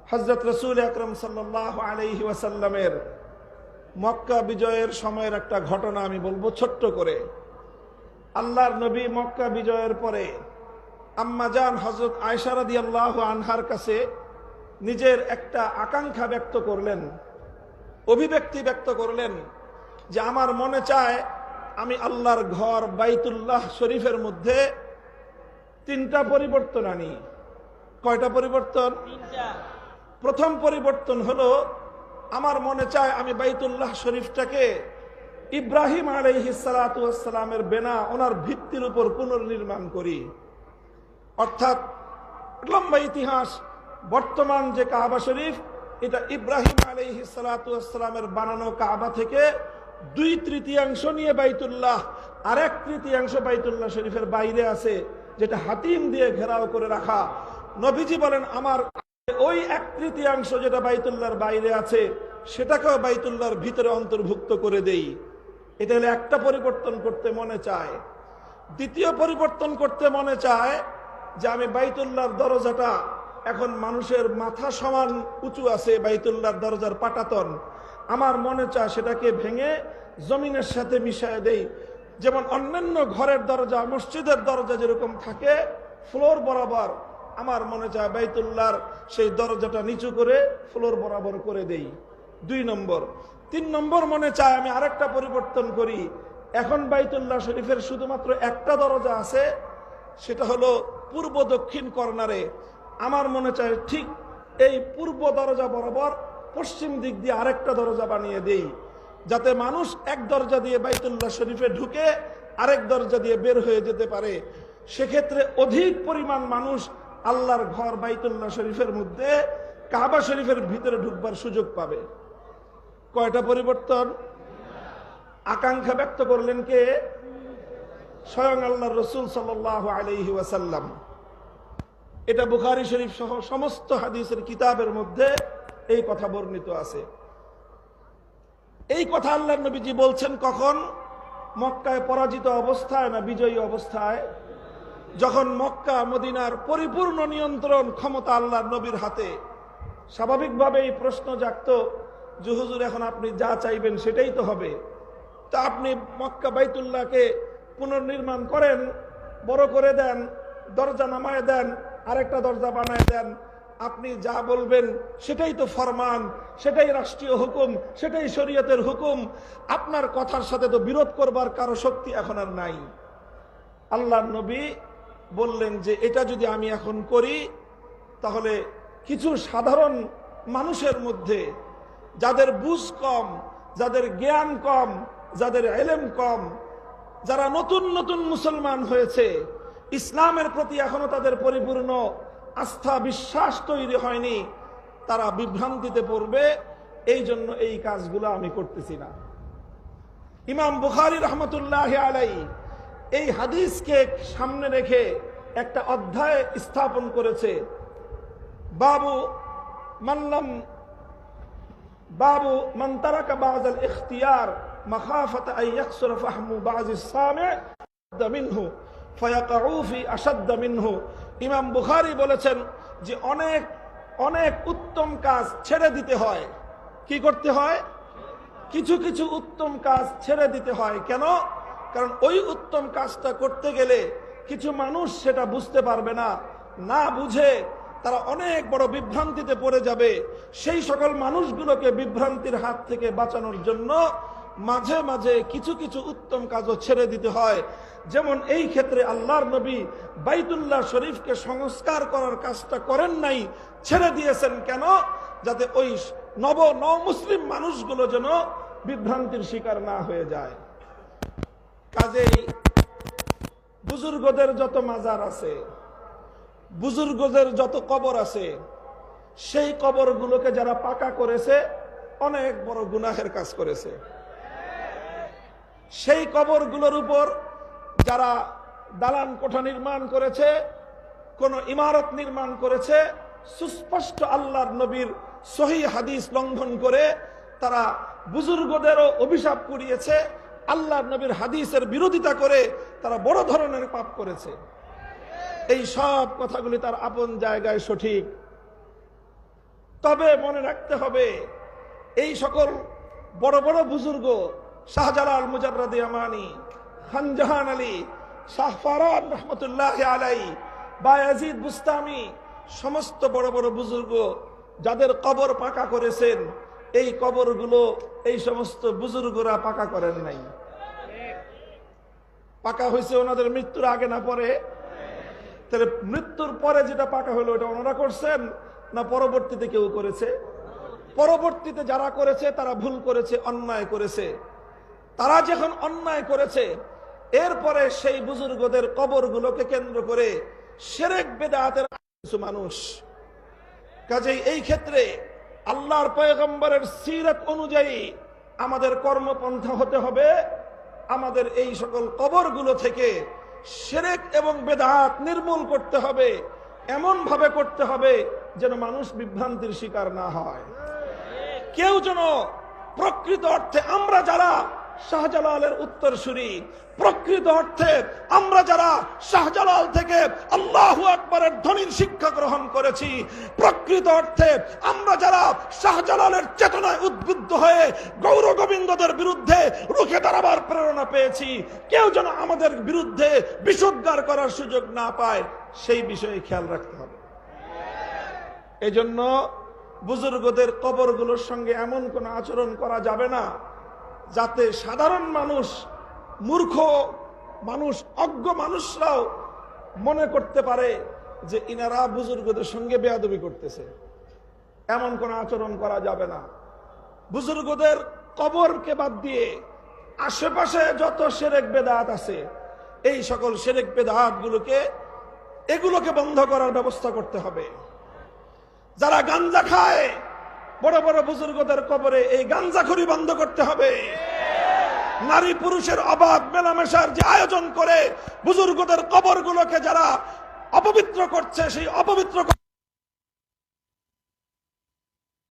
হযরত রাসূল আকরাম সাল্লাল্লাহু আলাইহি ওয়াসাল্লামের মক্কা বিজয়ের সময়ের একটা ঘটনা আমি বলবো ছোট্ট করে। আল্লাহর নবী মক্কা বিজয়ের পরে আম্মা জান হযরত আয়েশা রাদিয়াল্লাহু আনহার কাছে নিজের একটা আকাঙ্ক্ষা ব্যক্ত করলেন, অভিব্যক্তি ব্যক্ত করলেন যে আমার মনে চায় আমি আল্লাহর ঘর বাইতুল্লাহ শরীফের মধ্যে 3টা পরিবর্তন আনি। কয়টা পরিবর্তন? 3টা। প্রথম পরিবর্তন হলো আমার মনে চায় আমি বাইতুল্লাহ শরীফটাকে ইব্রাহিম আলাইহিস সালাতু ওয়াস সালামের বেনা ওনার ভিত্তির উপর পুনর্নির্মাণ করি। অর্থাৎ লম্বা ইতিহাস, বর্তমান যে কাবা শরীফ এটা ইব্রাহিম আলাইহিস সালাতু ওয়াস সালামের বানানো কাবা থেকে 2/3 নিয়ে বাইতুল্লাহ, আর 1/3 বাইতুল্লাহ শরীফের বাইরে আছে, যেটা হাতিম দিয়ে ঘেরাও করে রাখা। নবীজি বলেন আমার ওই 1/3 যেটা বাইতুল্লাহর বাইরে আছে সেটাকেও বাইতুল্লাহর ভিতরে অন্তর্ভুক্ত করে দেই। এটা হলো একটা পরিবর্তন করতে মনে চায়। দ্বিতীয় পরিবর্তন করতে মনে চায় যে আমি বাইতুল্লাহর দরজাটা, এখন মানুষের মাথা সমান উঁচু আছে বাইতুল্লাহর দরজার পাটাতন, আমার মনে চায় সেটাকে ভেঙে জমিনের সাথে মিশিয়ে দেই। যেমন অন্যান্য ঘরের দরজা, মসজিদের দরজা যেরকম থাকে ফ্লোর বরাবর, আমার মনে চায় বাইতুল্লাহর সেই দরজাটা নিচু করে ফ্লোর বরাবর করে দেই। 2 নম্বর। 3 নম্বর মনে চায় আমি আরেকটা পরিবর্তন করি। এখন বাইতুল্লাহ শরীফের শুধুমাত্র একটা দরজা আছে, সেটা হলো পূর্ব দক্ষিণ কর্নারে। আমার মনে চায় ঠিক এই পূর্ব দরজা বরাবর পশ্চিম দিক দিয়ে আরেকটা দরজা বানিয়ে দেই, যাতে মানুষ এক দরজা দিয়ে বাইতুল্লাহ শরীফে ঢুকে আরেক দরজা দিয়ে বের হয়ে যেতে পারে। সেক্ষেত্রে অধিক পরিমাণ মানুষ আল্লাহর ঘর বাইতুল্লাহ শরীফের মধ্যে কাবা শরীফের ভিতরে ঢুকবার সুযোগ পাবে। কয়টা পরিবর্তন? আকাঙ্ক্ষা ব্যক্ত করলেন কে? স্বয়ং আল্লাহর রাসূল সাল্লাল্লাহু আলাইহি ওয়াসাল্লাম। এটা বুখারী শরীফ সহ সমস্ত হাদিসের কিতাবের মধ্যে এই কথা বর্ণিত আছে। এই কথা আল্লাহর নবীজি বলছেন কখন? মক্কায় পরাজিত অবস্থায় না বিজয়ী অবস্থায়? যখন মক্কা মদিনার পরিপূর্ণ নিয়ন্ত্রণ ক্ষমতা আল্লাহর নবীর হাতে। স্বাভাবিকভাবে এই প্রশ্ন জাগতো যে হুজুর এখন আপনি যা চাইবেন সেটাই তো হবে, তা আপনি মক্কা বাইতুল্লাহকে পুনর্নির্মাণ করেন, বড় করে দেন, দরজা নামায় দেন, আরেকটা দরজা বানায় দেন, আপনি যা বলবেন সেটাই তো ফরমান, সেটাই রাষ্ট্রীয় হুকুম, সেটাই শরীয়তের হুকুম, আপনার কথার সাথে তো বিরোধ করবার কারো শক্তি এখন আর নাই। আল্লাহর নবী বললেন যে এটা যদি আমি এখন করি তাহলে কিছু সাধারণ মানুষের মধ্যে যাদের বুঝ কম, যাদের জ্ঞান কম, যাদের ইলম কম, যারা নতুন নতুন মুসলমান হয়েছে, ইসলামের প্রতি এখনো তাদের পরিপূর্ণ আস্থা বিশ্বাস তৈরি হয়নি, তারা বিভ্রান্তিতে পড়বে। এই জন্য এই কাজগুলো আমি করতেছি না। ইমাম বুখারী রহমতুল্লাহ আলাইহি এই হাদিসকে সামনে রেখে একটা অধ্যায় স্থাপন করেছে, বাবু মান তারাকা বা'দাল ইখতিয়ার মাখাফাতা আন ইয়াকসুরা ফাহমু বা'যিস সামি' মিনহু ফায়াকাউ ফি আশাদ্দ মিনহু। ইমাম বুখারী বলেছেন যে অনেক অনেক উত্তম কাজ ছেড়ে দিতে হয়। কি করতে হয়? কিছু কিছু উত্তম কাজ ছেড়ে দিতে হয়। কেন? কারণ ওই উত্তম কাজটা করতে গেলে কিছু মানুষ সেটা বুঝতে পারবে না, না বুঝে তারা অনেক বড় বিভ্রান্তিতে পড়ে যাবে। সেই সকল মানুষগুলোকে বিভ্রান্তির হাত থেকে বাঁচানোর জন্য মাঝে মাঝে কিছু কিছু উত্তম কাজও ছেড়ে দিতে হয়। যেমন এই ক্ষেত্রে আল্লাহর নবী বাইতুল্লাহ শরীফকে সংস্কার করার কাজটা করেন নাই, ছেড়ে দিয়েছেন। কেন? যাতে ওই নব মুসলিম মানুষগুলো যেন বিভ্রান্তির শিকার না হয়ে যায়। কাজেই বুজুর্গদের যত মাজার আছে, বুজুর্গদের যত কবর আছে, সেই কবরগুলোকে যারা পাকা করেছে অনেক বড় গুনাহের কাজ করেছে। সেই কবরগুলোর উপর যারা দালান কোঠা নির্মাণ করেছে, কোন ইমারত নির্মাণ করেছে, সুস্পষ্ট আল্লাহর নবীর সহিহ হাদিস লঙ্ঘন করে তারা বুজুর্গদেরও অভিশাপ কুড়িয়েছে, আল্লাহর নবীর হাদিসের বিরোধিতা করে তারা বড় ধরনের পাপ করেছে। এই সব কথাগুলি তার আপন জায়গায় সঠিক। তবে মনে রাখতে হবে এই সকল বড় বড় বুজুর্গ শাহজালাল মুজাররদি আমানি, খানজাহান আলী, শাহ ফারাদ রহমতুল্লাহ আলাই, বায়াজিদ বুস্তামি, সমস্ত বড় বড় বুজুর্গ যাদের কবর পাকা করেছেন, এই কবরগুলো এই সমস্ত বুজুর্গরা পাকা করেন নাই। পাকা হয়েছে ওনাদের মৃত্যুর আগে না পরে? তাহলে মৃত্যুর পরে যেটা পাকা হলো ওটা ওনারা করছেন না পরবর্তীতে কেউ করেছে? পরবর্তীতে যারা করেছে তারা ভুল করেছে, অন্যায় করেছে। তারা যখন অন্যায় করেছে, এরপরে সেই বুজুর্গদের কবরগুলোকে কেন্দ্র করে শিরক বিদআতের কিছু মানুষ। কাজেই এই ক্ষেত্রে আল্লাহর পয়গম্বরের সিরাত অনুযায়ী আমাদের কর্মপন্থা হতে হবে, আমাদের এই সকল কবরগুলো থেকে শিরক এবং বিদআত নির্মূল করতে হবে, এমন ভাবে করতে হবে যেন মানুষ বিভ্রান্তির শিকার না হয়। কেউ যেন প্রকৃত অর্থে আমরা যারা শাহজালালের উত্তরসূরি, প্রকৃত অর্থে আমরা যারা শাহজালাল থেকে আল্লাহু আকবারের ধ্বনির শিক্ষা গ্রহণ করেছি, প্রকৃত অর্থে আমরা যারা শাহজালালের চেতনায় উদ্বুদ্ধ হয়ে গৌর গোবিন্দদের বিরুদ্ধে রুখে দাঁড়াবার প্রেরণা পেয়েছি, কেউ যেন আমাদের বিরুদ্ধে বিষোদ্গার করার সুযোগ না পায়, সেই বিষয়ে খেয়াল রাখতে হবে। এই জন্য বুজুর্গদের কবরগুলোর সঙ্গে এমন কোন আচরণ করা যাবে না যাতে সাধারণ মানুষ, মূর্খ মানুষ, অজ্ঞ মানুষরাও মনে করতে পারে যে ইনারা বুজুর্গদের সঙ্গে বেয়াদবি করতেছে। এমন কোন আচরণ করা যাবে না। বুজুর্গদের কবরকে বাদ দিয়ে আশেপাশে যত শিরক বিদআত আছে, এই সকল শিরক বিদআত এগুলোকে বন্ধ করার ব্যবস্থা করতে হবে। যারা গাঞ্জা খায়, বড় বড় বুজুর্গদের কবরে এই গাঞ্জাখুরি বন্ধ করতে হবে। নারী পুরুষের অবাধ মেলামেশার যে আয়োজন করে বুজুর্গদের কবরগুলোকে যারা অপবিত্র করছে, সেই অপবিত্র